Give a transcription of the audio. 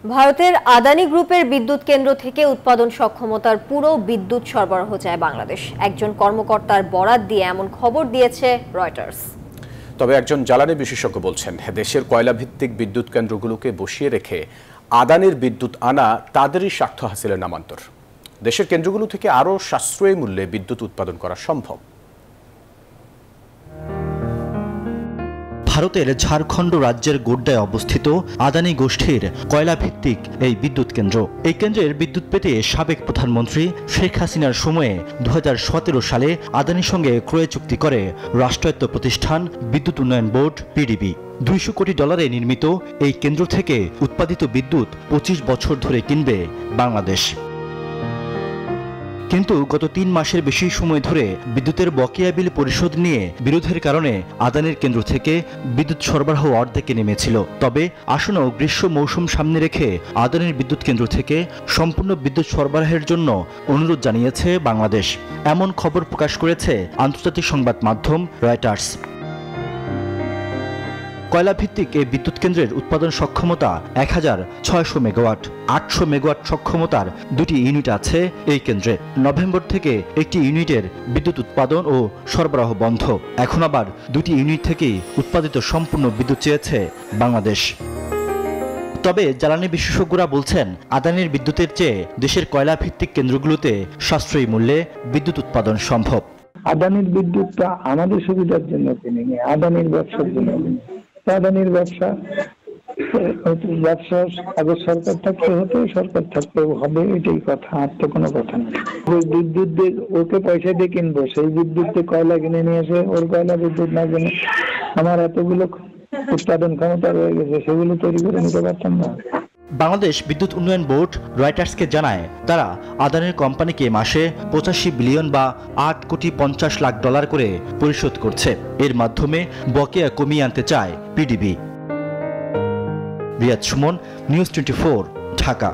ভারতের আদানি গ্রুপের বিদ্যুৎ কেন্দ্র থেকে উৎপাদন সক্ষমতার পুরো বিদ্যুৎ সরবরাহ চায় বাংলাদেশ। একজন কর্মকর্তার বরাত দিয়ে এমন খবর দিয়েছে রয়টার্স। তবে একজন জ্বালানি বিশেষজ্ঞ বলছেন, দেশের কয়লা ভিত্তিক বিদ্যুৎ কেন্দ্রগুলোকে বসিয়ে রেখে আদানির বিদ্যুৎ আনা তাদেরই স্বার্থ হাসিলের নামান্তর। দেশের কেন্দ্রগুলো থেকে আরও সাশ্রয়ী মূল্যে বিদ্যুৎ উৎপাদন করা সম্ভব। ভারতের ঝাড়খণ্ড রাজ্যের গোড্ডায় অবস্থিত আদানি গোষ্ঠীর কয়লা ভিত্তিক এই বিদ্যুৎ কেন্দ্র। এই কেন্দ্রের বিদ্যুৎ পেতে সাবেক প্রধানমন্ত্রী শেখ হাসিনার সময়ে 2017 সালে আদানির সঙ্গে ক্রয় চুক্তি করে রাষ্ট্রায়ত্ত প্রতিষ্ঠান বিদ্যুৎ উন্নয়ন বোর্ড পিডিবি। $200 কোটি নির্মিত এই কেন্দ্র থেকে উৎপাদিত বিদ্যুৎ 25 বছর ধরে কিনবে বাংলাদেশ। কিন্তু গত 3 মাসের বেশি সময় ধরে বিদ্যুতের বকেয়া বিল পরিশোধ নিয়ে বিরোধের কারণে আদানির কেন্দ্র থেকে বিদ্যুৎ সরবরাহ অর্ধেকে নেমেছিল। তবে আসন্ন গ্রীষ্ম মৌসুম সামনে রেখে আদানির বিদ্যুৎ কেন্দ্র থেকে সম্পূর্ণ বিদ্যুৎ সরবরাহের জন্য অনুরোধ জানিয়েছে বাংলাদেশ। এমন খবর প্রকাশ করেছে আন্তর্জাতিক সংবাদ মাধ্যম রয়টার্স। কয়লা ভিত্তিক এই বিদ্যুৎ কেন্দ্রের উৎপাদন সক্ষমতা 1600 মেগাওয়াট। 800 মেগাওয়াট সক্ষমতার 2টি ইউনিট আছে এই কেন্দ্রে। নভেম্বর থেকে একটি ইউনিটের বিদ্যুৎ উৎপাদন ও সরবরাহ বন্ধ। এখন আবার 2টি ইউনিট থেকেই উৎপাদিত সম্পূর্ণ বিদ্যুৎ চেয়েছে বাংলাদেশ। তবে জ্বালানি বিশেষজ্ঞরা বলছেন, আদানির বিদ্যুতের চেয়ে দেশের কয়লা ভিত্তিক কেন্দ্রগুলোতে সাশ্রয়ী মূল্যে বিদ্যুৎ উৎপাদন সম্ভব। আদানির বিদ্যুৎটা আমাদের সুবিধার জন্য কিনে, আদানির ব্যবসার জন্য। আদানির ব্যবসা আগে সরকার থাকতে হতো, সরকার থাকতে হবে, এটাই কথা, আর তো কোনো কথা নেই। ওই বিদ্যুৎ দিয়ে ওকে পয়সা দিয়ে কিনবো, সেই বিদ্যুৎ দিয়ে কয়লা কিনে নিয়ে এসে ওর কয়লা বিদ্যুৎ না কিনে আমার এতগুলো উৎপাদন ক্ষমতা রয়ে গেছে, সেগুলো তৈরি করে নিতে পারতাম না। বাংলাদেশ বিদ্যুৎ উন্নয়ন বোর্ড রয়টার্সকে জানায়, তারা আদানির কোম্পানিকে মাসে 85 বিলিয়ন বা $8.50 কোটি করে পরিশোধ করছে। এর মাধ্যমে বকেয়া কমিয়ে আনতে চায় পিডিবি। রিয়াদ সুমন, নিউজ 24, ঢাকা।